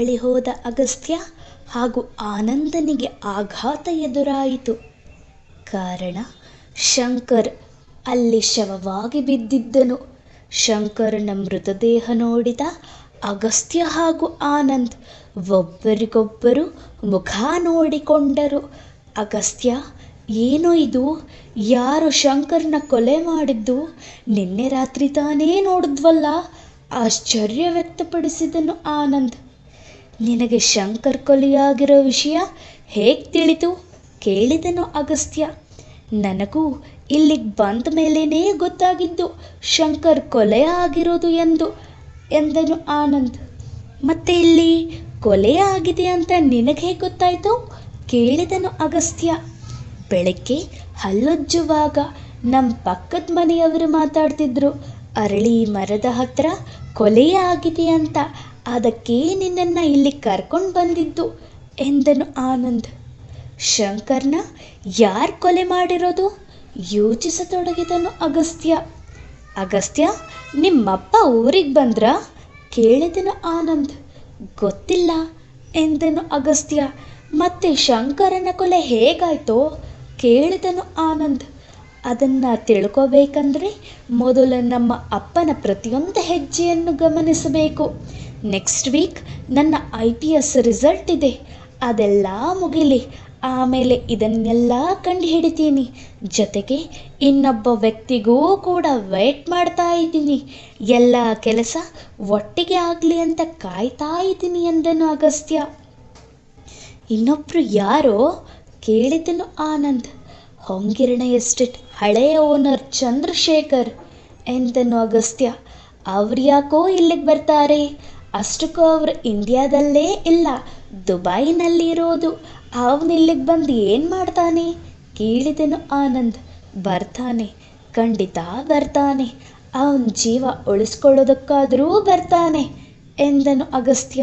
ಬಳಿ ಹೋದ ಅಗಸ್ತ್ಯ ಹಾಗೂ ಆನಂದನಿಗೆ ಆಘಾತ ಎದುರಾಯಿತು. ಕಾರಣ, ಶಂಕರ್ ಅಲ್ಲಿ ಶವವಾಗಿ ಬಿದ್ದಿದ್ದನು. ಶಂಕರನ ಮೃತದೇಹ ನೋಡಿದ ಅಗಸ್ತ್ಯ ಹಾಗೂ ಆನಂದ್ ಒಬ್ಬರಿಗೊಬ್ಬರು ಮುಖ ನೋಡಿಕೊಂಡರು. ಅಗಸ್ತ್ಯ, ಏನು ಇದು? ಯಾರು ಶಂಕರ್ನ ಕೊಲೆ ಮಾಡಿದ್ದು? ನಿನ್ನೆ ರಾತ್ರಿ ತಾನೇ ನೋಡಿದ್ವಲ್ಲ? ಆಶ್ಚರ್ಯ ವ್ಯಕ್ತಪಡಿಸಿದನು ಆನಂದ್. ನಿನಗೆ ಶಂಕರ್ ಕೊಲೆಯಾಗಿರೋ ವಿಷಯ ಹೇಗೆ ತಿಳಿತು? ಕೇಳಿದನು ಅಗಸ್ತ್ಯ. ನನಗೂ ಇಲ್ಲಿಗೆ ಬಂದ ಮೇಲೇನೇ ಗೊತ್ತಾಗಿದ್ದು ಶಂಕರ್ ಕೊಲೆ ಆಗಿರೋದು ಎಂದನು ಆನಂದ್. ಮತ್ತೆ ಇಲ್ಲಿ ಕೊಲೆ ಆಗಿದೆ ಅಂತ ನಿನಗೆ ಹೇಗೆ ಗೊತ್ತಾಯ್ತು? ಕೇಳಿದನು ಅಗಸ್ತ್ಯ. ಬೆಳಗ್ಗೆ ಹಲ್ಲುಜ್ಜುವಾಗ ನಮ್ಮ ಪಕ್ಕದ ಮನೆಯವರು ಮಾತಾಡ್ತಿದ್ರು, ಅರಳಿ ಮರದ ಹತ್ರ ಕೊಲೆ ಆಗಿದೆ ಅಂತ. ಅದಕ್ಕೆ ನಿನ್ನನ್ನು ಇಲ್ಲಿ ಕರ್ಕೊಂಡು ಬಂದಿದ್ದು ಎಂದನು ಆನಂದ್. ಶಂಕರ್ನ ಯಾರು ಕೊಲೆ ಮಾಡಿರೋದು? ಯೋಚಿಸತೊಡಗಿದನು ಅಗಸ್ತ್ಯ. ಅಗಸ್ತ್ಯ, ನಿಮ್ಮಪ್ಪ ಊರಿಗೆ ಬಂದ್ರಾ? ಕೇಳಿದನು ಆನಂದ್. ಗೊತ್ತಿಲ್ಲ ಎಂದನು ಅಗಸ್ತ್ಯ. ಮತ್ತೆ ಶಂಕರನ ಕೊಲೆ ಹೇಗಾಯ್ತೋ? ಕೇಳಿದನು ಆನಂದ್. ಅದನ್ನು ತಿಳ್ಕೋಬೇಕಂದ್ರೆ ಮೊದಲು ನಮ್ಮ ಅಪ್ಪನ ಪ್ರತಿಯೊಂದು ಹೆಜ್ಜೆಯನ್ನು ಗಮನಿಸಬೇಕು. ನೆಕ್ಸ್ಟ್ ವೀಕ್ ನನ್ನ IPS ರಿಸಲ್ಟ್ ಇದೆ. ಅದೆಲ್ಲ ಮುಗಿಲಿ, ಆಮೇಲೆ ಇದನ್ನೆಲ್ಲ ಕಂಡು ಹಿಡಿತೀನಿ. ಜೊತೆಗೆ ಇನ್ನೊಬ್ಬ ವ್ಯಕ್ತಿಗೂ ಕೂಡ ವೇಟ್ ಮಾಡ್ತಾ ಇದ್ದೀನಿ. ಎಲ್ಲ ಕೆಲಸ ಒಟ್ಟಿಗೆ ಆಗಲಿ ಅಂತ ಕಾಯ್ತಾ ಇದ್ದೀನಿ ಎಂದನು ಅಗಸ್ತ್ಯ. ಇನ್ನೊಬ್ರು ಯಾರೋ? ಕೇಳಿದನು ಆನಂದ್. ಹೊಂಗಿರಣ ಎಸ್ಟೇಟ್ ಹಳೆಯ ಓನರ್ ಚಂದ್ರಶೇಖರ್ ಎಂದನು ಅಗಸ್ತ್ಯ. ಅವ್ರು ಯಾಕೋ ಇಲ್ಲಿಗೆ ಬರ್ತಾರೆ? ಅಷ್ಟಕ್ಕೂ ಅವರು ಇಂಡಿಯಾದಲ್ಲೇ ಇಲ್ಲ, ದುಬೈನಲ್ಲಿ ಇರೋದು. ಅವನು ಇಲ್ಲಿಗೆ ಬಂದು ಏನು ಮಾಡ್ತಾನೆ? ಕೇಳಿದನು ಆನಂದ್. ಬರ್ತಾನೆ, ಖಂಡಿತ ಬರ್ತಾನೆ. ಅವನ ಜೀವ ಉಳಿಸ್ಕೊಳ್ಳೋದಕ್ಕಾದರೂ ಬರ್ತಾನೆ ಎಂದನು ಅಗಸ್ತ್ಯ.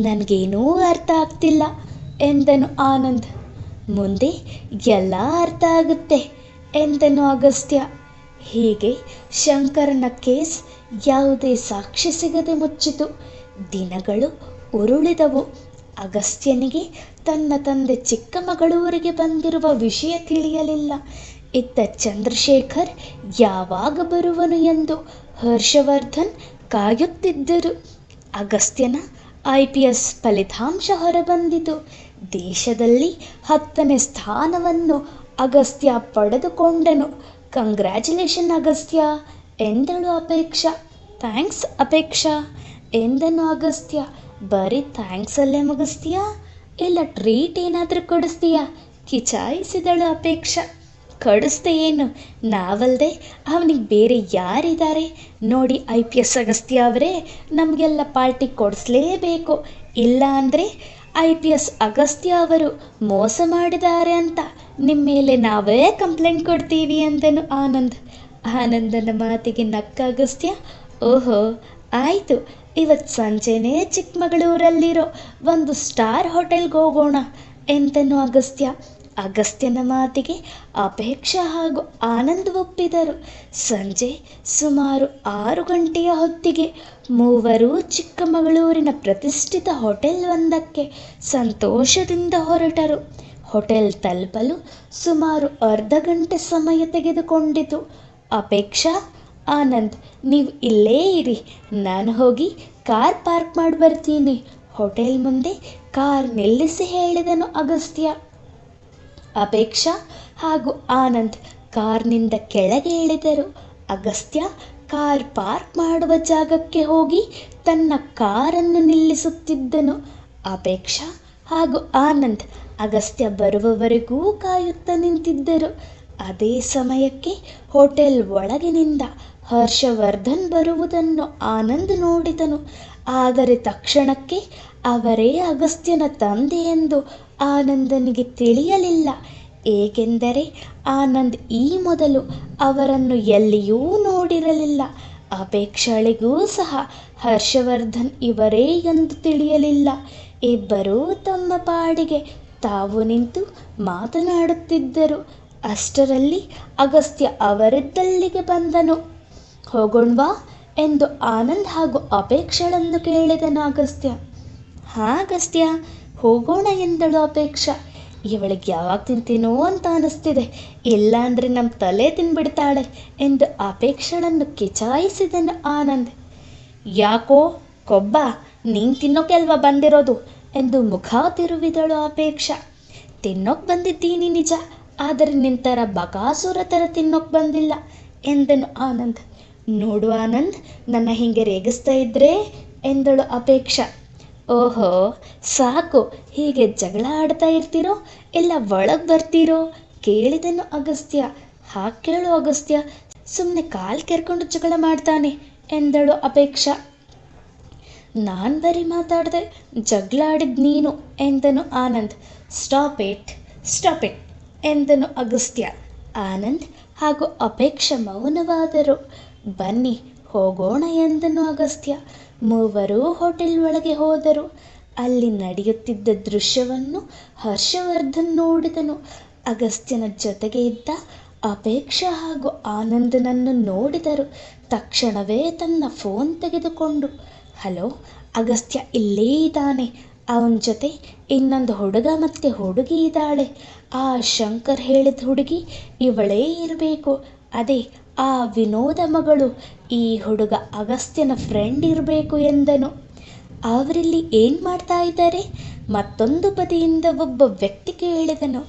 ನನಗೇನೂ ಅರ್ಥ ಆಗ್ತಿಲ್ಲ ಎಂದನು ಆನಂದ್. ಮುಂದೆ ಎಲ್ಲ ಅರ್ಥ ಆಗುತ್ತೆ ಎಂದನು ಅಗಸ್ತ್ಯ. ಹೀಗೆ ಶಂಕರನ ಕೇಸ್ ಯಾವುದೇ ಸಾಕ್ಷಿ ಸಿಗದೆ ಮುಚ್ಚಿತು. ದಿನಗಳು ಉರುಳಿದವು. ಅಗಸ್ತ್ಯನಿಗೆ ತನ್ನ ತಂದೆ ಚಿಕ್ಕಮಗಳೂರಿಗೆ ಬಂದಿರುವ ವಿಷಯ ತಿಳಿಯಲಿಲ್ಲ. ಇತ್ತ ಚಂದ್ರಶೇಖರ್ ಯಾವಾಗ ಬರುವನು ಎಂದು ಹರ್ಷವರ್ಧನ್ ಕಾಯುತ್ತಿದ್ದರು. ಅಗಸ್ತ್ಯನ IPS ಫಲಿತಾಂಶ ಹೊರಬಂದಿತು. ದೇಶದಲ್ಲಿ 10ನೇ ಸ್ಥಾನವನ್ನು ಅಗಸ್ತ್ಯ ಪಡೆದುಕೊಂಡನು. ಕಂಗ್ರ್ಯಾಚುಲೇಷನ್ ಅಗಸ್ತ್ಯ ಎಂದಳು ಅಪೇಕ್ಷಾ. ಥ್ಯಾಂಕ್ಸ್ ಅಪೇಕ್ಷಾ ಎಂದನು ಅಗಸ್ತ್ಯ. ಬರೀ ಥ್ಯಾಂಕ್ಸ್ ಅಲ್ಲೇ ಮುಗಿಸ್ತೀಯಾ? ಇಲ್ಲ ಟ್ರೀಟ್ ಏನಾದರೂ ಕೊಡಿಸ್ತೀಯಾ? ಕಿಚಾಯಿಸಿದಳು ಅಪೇಕ್ಷಾ. ಕೊಡಿಸ್ದೆ ಏನು, ನಾವಲ್ಲದೆ ಅವನಿಗೆ ಬೇರೆ ಯಾರಿದ್ದಾರೆ? ನೋಡಿ IPS ಅಗಸ್ತ್ಯ ಅವರೇ, ನಮಗೆಲ್ಲ ಪಾರ್ಟಿ ಕೊಡಿಸ್ಲೇಬೇಕು. ಇಲ್ಲ ಅಂದರೆ IPS ಅಗಸ್ತ್ಯ ಅವರು ಮೋಸ ಮಾಡಿದ್ದಾರೆ ಅಂತ ನಿಮ್ಮ ಮೇಲೆ ನಾವೇ ಕಂಪ್ಲೇಂಟ್ ಕೊಡ್ತೀವಿ ಎಂದನು ಆನಂದ್. ಆನಂದನ ಮಾತಿಗೆ ನಕ್ಕ ಅಗಸ್ತ್ಯ. ಓಹೋ, ಆಯಿತು, ಇವತ್ತು ಸಂಜೆನೇ ಚಿಕ್ಕಮಗಳೂರಲ್ಲಿರೋ ಒಂದು ಸ್ಟಾರ್ ಹೋಟೆಲ್ಗೆ ಹೋಗೋಣ ಎಂದನು ಅಗಸ್ತ್ಯ. ಅಗಸ್ತ್ಯನ ಮಾತಿಗೆ ಅಪೇಕ್ಷಾ ಹಾಗೂ ಆನಂದ್ ಒಪ್ಪಿದರು. ಸಂಜೆ ಸುಮಾರು 6 ಗಂಟೆಯ ಹೊತ್ತಿಗೆ ಮೂವರು ಚಿಕ್ಕಮಗಳೂರಿನ ಪ್ರತಿಷ್ಠಿತ ಹೋಟೆಲ್ ಒಂದಕ್ಕೆ ಸಂತೋಷದಿಂದ ಹೊರಟರು. ಹೋಟೆಲ್ ತಲುಪಲು ಸುಮಾರು ಅರ್ಧ ಗಂಟೆ ಸಮಯ ತೆಗೆದುಕೊಂಡಿತು. ಅಪೇಕ್ಷಾ, ಆನಂದ್, ನೀವು ಇಲ್ಲೇ ಇರಿ, ನಾನು ಹೋಗಿ ಕಾರ್ ಪಾರ್ಕ್ ಮಾಡಿ ಬರ್ತೀನಿ. ಹೋಟೆಲ್ ಮುಂದೆ ಕಾರ್ ನಿಲ್ಲಿಸಿ ಹೇಳಿದನು ಅಗಸ್ತ್ಯ. ಅಪೇಕ್ಷಾ ಹಾಗೂ ಆನಂದ್ ಕಾರ್ನಿಂದ ಕೆಳಗೆ ಇಳಿದರು. ಅಗಸ್ತ್ಯ ಕಾರ್ ಪಾರ್ಕ್ ಮಾಡುವ ಜಾಗಕ್ಕೆ ಹೋಗಿ ತನ್ನ ಕಾರನ್ನು ನಿಲ್ಲಿಸುತ್ತಿದ್ದನು. ಅಪೇಕ್ಷಾ ಹಾಗೂ ಆನಂದ್ ಅಗಸ್ತ್ಯ ಬರುವವರೆಗೂ ಕಾಯುತ್ತಾ ನಿಂತಿದ್ದರು. ಅದೇ ಸಮಯಕ್ಕೆ ಹೋಟೆಲ್ ಒಳಗಿನಿಂದ ಹರ್ಷವರ್ಧನ್ ಬರುವುದನ್ನು ಆನಂದ್ ನೋಡಿದನು. ಆದರೆ ತಕ್ಷಣಕ್ಕೆ ಅವರೇ ಅಗಸ್ತ್ಯನ ತಂದೆ ಎಂದು ಆನಂದನಿಗೆ ತಿಳಿಯಲಿಲ್ಲ. ಏಕೆಂದರೆ ಆನಂದ್ ಈ ಮೊದಲು ಅವರನ್ನು ಎಲ್ಲಿಯೂ ನೋಡಿರಲಿಲ್ಲ. ಅಪೇಕ್ಷಳಿಗೂ ಸಹ ಹರ್ಷವರ್ಧನ್ ಇವರೇ ಎಂದು ತಿಳಿಯಲಿಲ್ಲ. ಇಬ್ಬರೂ ತಮ್ಮ ಪಾಡಿಗೆ ತಾವು ನಿಂತು ಮಾತನಾಡುತ್ತಿದ್ದರು. ಅಷ್ಟರಲ್ಲಿ ಅಗಸ್ತ್ಯ ಅವರಿದ್ದಲ್ಲಿಗೆ ಬಂದನು. ಹೋಗೋಣ್ವಾ ಎಂದು ಆನಂದ್ ಹಾಗೂ ಅಪೇಕ್ಷಳನ್ನು ಕೇಳಿದನು ಅಗಸ್ತ್ಯ. ಹಾಂ ಅಗಸ್ತ್ಯ, ಹೋಗೋಣ ಎಂದಳು ಅಪೇಕ್ಷಾ. ಇವಳಿಗೆ ಯಾವಾಗ ತಿಂತೀನೋ ಅಂತ ಅನಿಸ್ತಿದೆ, ಇಲ್ಲ ಅಂದರೆ ನಮ್ಮ ತಲೆ ತಿನ್ಬಿಡ್ತಾಳೆ ಎಂದು ಅಪೇಕ್ಷಳನ್ನು ಕಿಚಾಯಿಸಿದನು ಆನಂದ್. ಯಾಕೋ ಕೊಬ್ಬ, ನೀನು ತಿನ್ನೋಕೆ ಅಲ್ವಾ ಬಂದಿರೋದು ಎಂದು ಮುಖ ತಿರುವಿದಳು ಅಪೇಕ್ಷಾ. ತಿನ್ನೋಕೆ ಬಂದಿದ್ದೀನಿ ನಿಜ, ಆದರೆ ನಿನ್ನ ಥರ ಬಕಾಸುರ ಥರ ತಿನ್ನೋಕೆ ಬಂದಿಲ್ಲ ಎಂದನು ಆನಂದ್. ನೋಡು ಆನಂದ್, ನನ್ನ ಹೀಗೆ ರೇಗಿಸ್ತಾ ಇದ್ರೆ ಎಂದಳು ಅಪೇಕ್ಷಾ. ಓಹೋ ಸಾಕು, ಹೀಗೆ ಜಗಳ ಆಡ್ತಾ ಇರ್ತೀರೋ ಇಲ್ಲ ಒಳಗೆ ಬರ್ತೀರೋ ಕೇಳಿದನು ಅಗಸ್ತ್ಯ. ಹಾಗೆ ಕೇಳು ಅಗಸ್ತ್ಯ, ಸುಮ್ಮನೆ ಕಾಲು ಕೆರ್ಕೊಂಡು ಜಗಳ ಮಾಡ್ತಾನೆ ಎಂದಳು ಅಪೇಕ್ಷಾ. ನಾನು ಬರೀ ಮಾತಾಡಿದೆ, ಜಗಳ ಆಡಿದ್ ನೀನು ಎಂದನು ಆನಂದ್. ಸ್ಟಾಪ್ ಇಟ್ ಎಂದನು ಅಗಸ್ತ್ಯ. ಆನಂದ್ ಹಾಗೂ ಅಪೇಕ್ಷಾ ಮೌನವಾದರು. ಬನ್ನಿ ಹೋಗೋಣ ಎಂದನು ಅಗಸ್ತ್ಯ. ಮೂವರು ಹೋಟೆಲ್ ಒಳಗೆ ಹೋದರು. ಅಲ್ಲಿ ನಡೆಯುತ್ತಿದ್ದ ದೃಶ್ಯವನ್ನು ಹರ್ಷವರ್ಧನ್ ನೋಡಿದನು. ಅಗಸ್ತ್ಯನ ಜೊತೆಗೆ ಇದ್ದ ಅಪೇಕ್ಷಾ ಹಾಗೂ ಆನಂದನನ್ನು ನೋಡಿದರು. ತಕ್ಷಣವೇ ತನ್ನ ಫೋನ್ ತೆಗೆದುಕೊಂಡು, ಹಲೋ, ಅಗಸ್ತ್ಯ ಇಲ್ಲೇ ಇದ್ದಾನೆ, ಅವನ ಜೊತೆ ಇನ್ನೊಂದು ಹುಡುಗ ಮತ್ತು ಹುಡುಗಿ ಇದ್ದಾಳೆ. ಆ ಶಂಕರ್ ಹೇಳಿದ ಹುಡುಗಿ ಇವಳೇ ಇರಬೇಕು, ಅದೇ ಆ ವಿನೋದ ಮಗಳು. ಈ ಹುಡುಗ ಅಗಸ್ತ್ಯನ ಫ್ರೆಂಡ್ ಇರಬೇಕು ಎಂದನು. ಅವರಿಲ್ಲಿ ಏನು ಮಾಡ್ತಾ ಇದ್ದಾರೆ? ಮತ್ತೊಂದು ಬದಿಯಿಂದ ಒಬ್ಬ ವ್ಯಕ್ತಿ ಕೇಳಿದನು.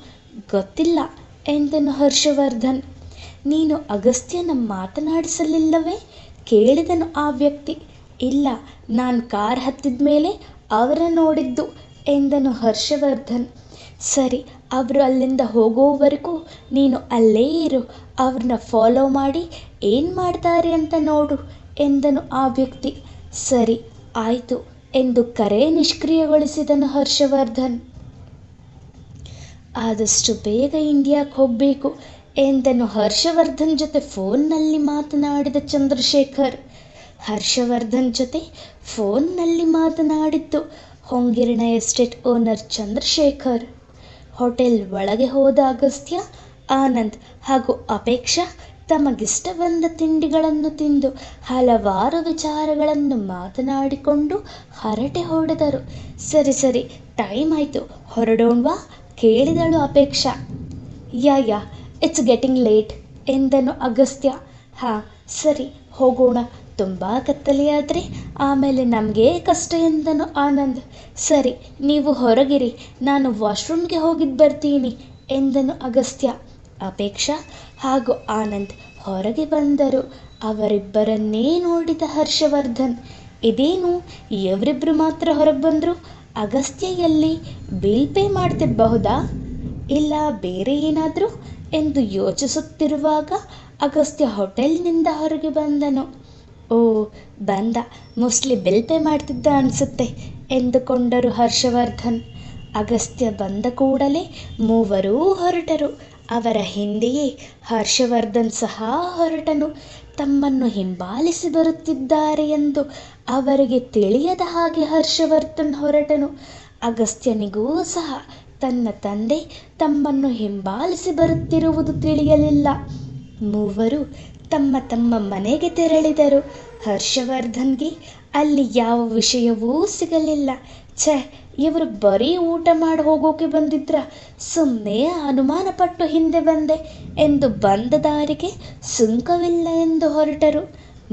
ಗೊತ್ತಿಲ್ಲ ಎಂದನು ಹರ್ಷವರ್ಧನ್. ನೀನು ಅಗಸ್ತ್ಯನ ಮಾತನಾಡಿಸಲಿಲ್ಲವೇ ಕೇಳಿದನು ಆ ವ್ಯಕ್ತಿ. ಇಲ್ಲ, ನಾನು ಕಾರ್ ಹತ್ತಿದ ಮೇಲೆ ಅವರ ನೋಡಿದ್ದು ಎಂದನು ಹರ್ಷವರ್ಧನ್. ಸರಿ, ಅವರು ಅಲ್ಲಿಂದ ಹೋಗೋವರೆಗೂ ನೀನು ಅಲ್ಲೇ ಇರು, ಅವ್ರನ್ನ ಫಾಲೋ ಮಾಡಿ ಏನು ಮಾಡ್ತಾರೆ ಅಂತ ನೋಡು ಎಂದನು ಆ ವ್ಯಕ್ತಿ. ಸರಿ ಆಯಿತು ಎಂದು ಕರೆ ನಿಷ್ಕ್ರಿಯಗೊಳಿಸಿದನು ಹರ್ಷವರ್ಧನ್. ಆದಷ್ಟು ಬೇಗ ಇಂಡಿಯಾಕ್ಕೆ ಹೋಗಬೇಕು ಎಂದನು ಹರ್ಷವರ್ಧನ್ ಜೊತೆ ಫೋನ್ನಲ್ಲಿ ಮಾತನಾಡಿದ ಚಂದ್ರಶೇಖರ್. ಹರ್ಷವರ್ಧನ್ ಜೊತೆ ಫೋನ್ನಲ್ಲಿ ಮಾತನಾಡಿದ್ದು ಹೊಂಗಿರಣ ಎಸ್ಟೇಟ್ ಓನರ್ ಚಂದ್ರಶೇಖರ್. ಹೋಟೆಲ್ ಒಳಗೆ ಹೋದ ಅಗಸ್ತ್ಯ, ಆನಂದ್ ಹಾಗೂ ಅಪೇಕ್ಷಾ ತಮಗಿಷ್ಟ ಬಂದ ತಿಂಡಿಗಳನ್ನು ತಿಂದು ಹಲವಾರು ವಿಚಾರಗಳನ್ನು ಮಾತನಾಡಿಕೊಂಡು ಹರಟೆ ಹೊಡೆದರು. ಸರಿ ಟೈಮ್ ಆಯಿತು, ಹೊರಡೋಣವಾ ಕೇಳಿದಳು Apeksha. Yeah it's getting late ಎಂದನು ಅಗಸ್ತ್ಯ. ಹಾಂ ಸರಿ ಹೋಗೋಣ, ತುಂಬ ಕತ್ತಲೆಯಾದರೆ ಆಮೇಲೆ ನಮಗೆ ಕಷ್ಟ ಎಂದನು ಆನಂದ್. ಸರಿ, ನೀವು ಹೊರಗಿರಿ, ನಾನು ವಾಶ್ರೂಮ್ಗೆ ಹೋಗಿದ್ದು ಬರ್ತೀನಿ ಎಂದನು ಅಗಸ್ತ್ಯ. ಅಪೇಕ್ಷಾ ಹಾಗೂ ಆನಂದ್ ಹೊರಗೆ ಬಂದರು. ಅವರಿಬ್ಬರನ್ನೇ ನೋಡಿದ ಹರ್ಷವರ್ಧನ್. ಇದೇನು ಇವರಿಬ್ಬರು ಮಾತ್ರ ಹೊರಗೆ ಬಂದರು? ಅಗಸ್ತ್ಯ ಎಲ್ಲಿ? ಬಿಲ್ ಪೇ ಮಾಡ್ತಿರಬಹುದಾ, ಇಲ್ಲ ಬೇರೆ ಏನಾದರೂ ಎಂದು ಯೋಚಿಸುತ್ತಿರುವಾಗ ಅಗಸ್ತ್ಯ ಹೋಟೆಲ್ನಿಂದ ಹೊರಗೆ ಬಂದನು. ಓ ಬಂದ, ಮೋಸ್ಟ್ಲಿ ಬಿಲ್ ಪೇ ಮಾಡ್ತಿದ್ದ ಅನಿಸುತ್ತೆ ಎಂದುಕೊಂಡರು ಹರ್ಷವರ್ಧನ್. ಅಗಸ್ತ್ಯ ಬಂದ ಕೂಡಲೇ ಮೂವರೂ ಹೊರಟರು. ಅವರ ಹಿಂದೆಯೇ ಹರ್ಷವರ್ಧನ್ ಸಹ ಹೊರಟನು. ತಮ್ಮನ್ನು ಹಿಂಬಾಲಿಸಿ ಬರುತ್ತಿದ್ದಾರೆ ಎಂದು ಅವರಿಗೆ ತಿಳಿಯದ ಹಾಗೆ ಹರ್ಷವರ್ಧನ್ ಹೊರಟನು. ಅಗಸ್ತ್ಯನಿಗೂ ಸಹ ತನ್ನ ತಂದೆ ತಮ್ಮನ್ನು ಹಿಂಬಾಲಿಸಿ ಬರುತ್ತಿರುವುದು ತಿಳಿಯಲಿಲ್ಲ. ಮೂವರು ತಮ್ಮ ತಮ್ಮ ಮನೆಗೆ ತೆರಳಿದರು. ಹರ್ಷವರ್ಧನ್ಗೆ ಅಲ್ಲಿ ಯಾವ ವಿಷಯವೂ ಸಿಗಲಿಲ್ಲ. ಇವರು ಬರೀ ಊಟ ಮಾಡಿ ಹೋಗೋಕೆ ಬಂದಿದ್ರ, ಸುಮ್ಮನೆ ಅನುಮಾನ ಪಟ್ಟು ಹಿಂದೆ ಬಂದೆ ಎಂದು ಬಂದ ದಾರಿಗೆ ಸುಂಕವಿಲ್ಲ ಎಂದು ಹೊರಟರು.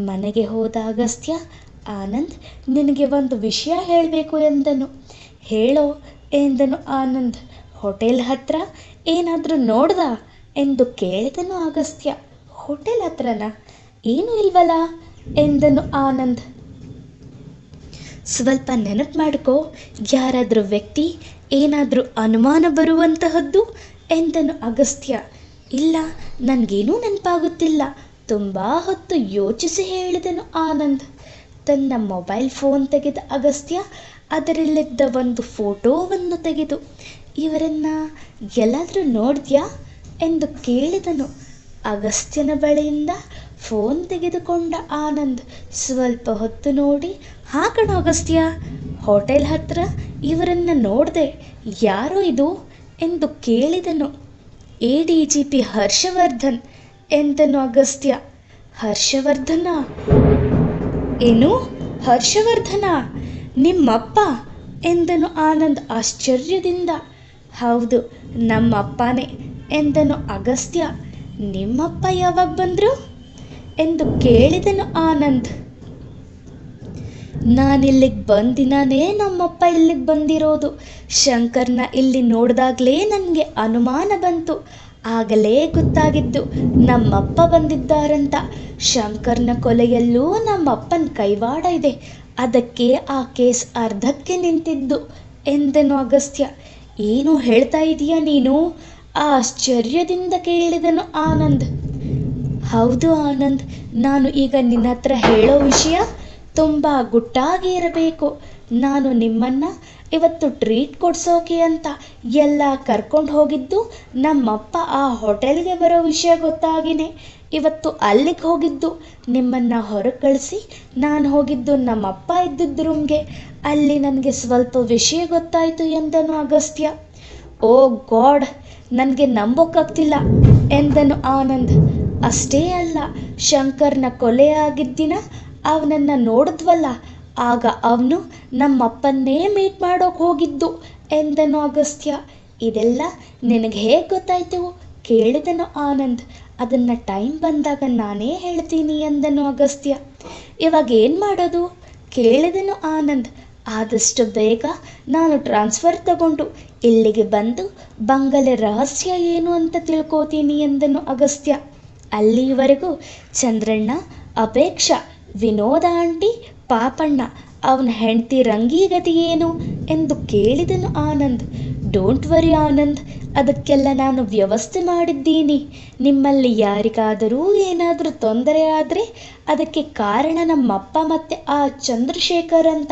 ಮನೆಗೆ ಹೋದ ಅಗಸ್ತ್ಯ, ಆನಂದ್ ನಿನಗೆ ಒಂದು ವಿಷಯ ಹೇಳಬೇಕು ಎಂದನು. ಹೇಳೋ ಎಂದನು ಆನಂದ್. ಹೋಟೆಲ್ ಹತ್ರ ಏನಾದರೂ ನೋಡ್ದ ಎಂದು ಕೇಳಿದನು ಅಗಸ್ತ್ಯ. ಹೋಟೆಲ್ ಹತ್ರನಾ? ಏನೂ ಇಲ್ವಲ್ಲ ಎಂದನು ಆನಂದ್. ಸ್ವಲ್ಪ ನೆನಪು ಮಾಡ್ಕೋ, ಯಾರಾದರೂ ವ್ಯಕ್ತಿ, ಏನಾದರೂ ಅನುಮಾನ ಬರುವಂತಹದ್ದು ಎಂದನು ಅಗಸ್ತ್ಯ. ಇಲ್ಲ, ನನಗೇನೂ ನೆನಪಾಗುತ್ತಿಲ್ಲ, ತುಂಬ ಹೊತ್ತು ಯೋಚಿಸಿ ಹೇಳಿದನು ಆನಂದ್. ತನ್ನ ಮೊಬೈಲ್ ಫೋನ್ ತೆಗೆದ ಅಗಸ್ತ್ಯ ಅದರಲ್ಲಿದ್ದ ಒಂದು ಫೋಟೋವನ್ನು ತೆಗೆದು, ಇವರನ್ನ ಎಲ್ಲಾದರೂ ನೋಡಿದ್ಯಾ ಎಂದು ಕೇಳಿದನು. ಅಗಸ್ತ್ಯನ ಬಳಿಯಿಂದ ಫೋನ್ ತೆಗೆದುಕೊಂಡ ಆನಂದ್ ಸ್ವಲ್ಪ ಹೊತ್ತು ನೋಡಿ, ಹಾ ಕಣೋ ಅಗಸ್ತ್ಯ, ಹೋಟೆಲ್ ಹತ್ರ ಇವರನ್ನ ನೋಡಿದೆ, ಯಾರೋ ಇದು ಎಂದು ಕೇಳಿದನು. ADGP ಹರ್ಷವರ್ಧನ್ ಎಂದನು ಅಗಸ್ತ್ಯ. ಹರ್ಷವರ್ಧನ? ಏನು ಹರ್ಷವರ್ಧನ? ನಿಮ್ಮಪ್ಪ? ಎಂದನು ಆನಂದ್ ಆಶ್ಚರ್ಯದಿಂದ. ಹೌದು, ನಮ್ಮಪ್ಪನೇ ಎಂದನು ಅಗಸ್ತ್ಯ. ನಿಮ್ಮಪ್ಪ ಯಾವಾಗ ಬಂದರು ಎಂದು ಕೇಳಿದನು ಆನಂದ್. ನಾನಿಲ್ಲಿಗೆ ಬಂದಿನಾನೇ ನಮ್ಮಪ್ಪ ಇಲ್ಲಿಗೆ ಬಂದಿರೋದು. ಶಂಕರ್ನ ಇಲ್ಲಿ ನೋಡಿದಾಗಲೇ ನನಗೆ ಅನುಮಾನ ಬಂತು. ಆಗಲೇ ಗೊತ್ತಾಗಿದ್ದು ನಮ್ಮಪ್ಪ ಬಂದಿದ್ದಾರಂತ. ಶಂಕರ್ನ ಕೊಲೆಯಲ್ಲೂ ನಮ್ಮಪ್ಪನ ಕೈವಾಡ ಇದೆ. ಅದಕ್ಕೆ ಆ ಕೇಸ್ ಅರ್ಧಕ್ಕೆ ನಿಂತಿದ್ದು ಎಂದನು ಅಗಸ್ತ್ಯ. ಏನು ಹೇಳ್ತಾ ಇದೀಯ ನೀನು? ಆಶ್ಚರ್ಯದಿಂದ ಕೇಳಿದನು ಆನಂದ್. ಹೌದು ಆನಂದ್, ನಾನು ಈಗ ನಿನ್ನ ಹತ್ರ ಹೇಳೋ ವಿಷಯ ತುಂಬ ಗುಟ್ಟಾಗಿ ಇರಬೇಕು. ನಾನು ನಿಮ್ಮನ್ನು ಇವತ್ತು ಟ್ರೀಟ್ ಕೊಡ್ಸೋಕೆ ಅಂತ ಎಲ್ಲ ಕರ್ಕೊಂಡು ಹೋಗಿದ್ದು ನಮ್ಮಪ್ಪ ಆ ಹೋಟೆಲ್ಗೆ ಬರೋ ವಿಷಯ ಗೊತ್ತಾಗಿನೇ ಇವತ್ತು ಅಲ್ಲಿಗೆ ಹೋಗಿದ್ದು. ನಿಮ್ಮನ್ನು ಹೊರಗೆ ಕಳಿಸಿ ನಾನು ಹೋಗಿದ್ದು ನಮ್ಮಪ್ಪ ಇದ್ದಿದ್ದ ರೂಮ್ಗೆ. ಅಲ್ಲಿ ನನಗೆ ಸ್ವಲ್ಪ ವಿಷಯ ಗೊತ್ತಾಯಿತು ಎಂದನು ಅಗಸ್ತ್ಯ. ಓ ಗಾಡ್, ನನಗೆ ನಂಬೋಕ್ಕಾಗ್ತಿಲ್ಲ ಎಂದನು ಆನಂದ್. ಅಷ್ಟೇ ಅಲ್ಲ, ಶಂಕರ್ನ ಕೊಲೆ ಆಗಿದ್ದಿನ ಅವನನ್ನು ನೋಡಿದ್ವಲ್ಲ, ಆಗ ಅವನು ನಮ್ಮಪ್ಪನ್ನೇ ಮೀಟ್ ಮಾಡೋಕೆ ಹೋಗಿದ್ದು ಎಂದನು ಅಗಸ್ತ್ಯ. ಇದೆಲ್ಲ ನಿನಗೆ ಹೇಗೆ ಗೊತ್ತಾಯಿತು ಕೇಳಿದನು ಆನಂದ್. ಅದನ್ನು ಟೈಮ್ ಬಂದಾಗ ನಾನೇ ಹೇಳ್ತೀನಿ ಎಂದನು ಅಗಸ್ತ್ಯ. ಇವಾಗ ಏನು ಮಾಡೋದು ಕೇಳಿದನು ಆನಂದ್. ಆದಷ್ಟು ಬೇಗ ನಾನು ಟ್ರಾನ್ಸ್ಫರ್ ತಗೊಂಡು ಇಲ್ಲಿಗೆ ಬಂದು ಬಂಗಲೆ ರಹಸ್ಯ ಏನು ಅಂತ ತಿಳ್ಕೋತೀನಿ ಎಂದನು ಅಗಸ್ತ್ಯ. ಅಲ್ಲಿವರೆಗೂ ಚಂದ್ರಣ್ಣ, ಅಪೇಕ್ಷಾ, ವಿನೋದ ಆಂಟಿ, ಪಾಪಣ್ಣ, ಅವನ ಹೆಂಡತಿ ರಂಗೀಗತಿ ಏನು ಎಂದು ಕೇಳಿದನು ಆನಂದ್. ಡೋಂಟ್ ವರಿ ಆನಂದ್, ಅದಕ್ಕೆಲ್ಲ ನಾನು ವ್ಯವಸ್ಥೆ ಮಾಡಿದ್ದೀನಿ. ನಿಮ್ಮಲ್ಲಿ ಯಾರಿಗಾದರೂ ಏನಾದರೂ ತೊಂದರೆ ಆದರೆ ಅದಕ್ಕೆ ಕಾರಣ ನಮ್ಮಪ್ಪ ಮತ್ತು ಆ ಚಂದ್ರಶೇಖರ್ ಅಂತ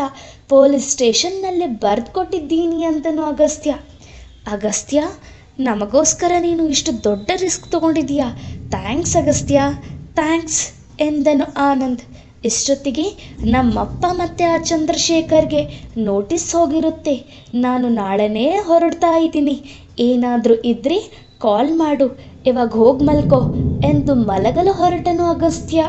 ಪೊಲೀಸ್ ಸ್ಟೇಷನ್ನಲ್ಲಿ ಬರೆದು ಕೊಟ್ಟಿದ್ದೀನಿ ಅಂತನೂ ಅಗಸ್ತ್ಯ. ಅಗಸ್ತ್ಯ, ನಮಗೋಸ್ಕರ ನೀನು ಇಷ್ಟು ದೊಡ್ಡ ರಿಸ್ಕ್ ತಗೊಂಡಿದೀಯಾ. ಥ್ಯಾಂಕ್ಸ್ ಅಗಸ್ತ್ಯ, ಥ್ಯಾಂಕ್ಸ್ ಎಂದನು ಆನಂದ್. ಇಷ್ಟೊತ್ತಿಗೆ ನಮ್ಮಪ್ಪ ಮತ್ತು ಆ ಚಂದ್ರಶೇಖರ್ಗೆ ನೋಟಿಸ್ ಹೋಗಿರುತ್ತೆ. ನಾನು ನಾಳೆನೇ ಹೊರಡ್ತಾ ಇದ್ದೀನಿ. ಏನಾದರೂ ಇದ್ದರೆ ಕಾಲ್ ಮಾಡು. ಇವಾಗ ಹೋಗಿ ಮಲ್ಕೋ ಎಂದು ಮಲಗಲು ಹೊರಟನು ಅಗಸ್ತ್ಯ.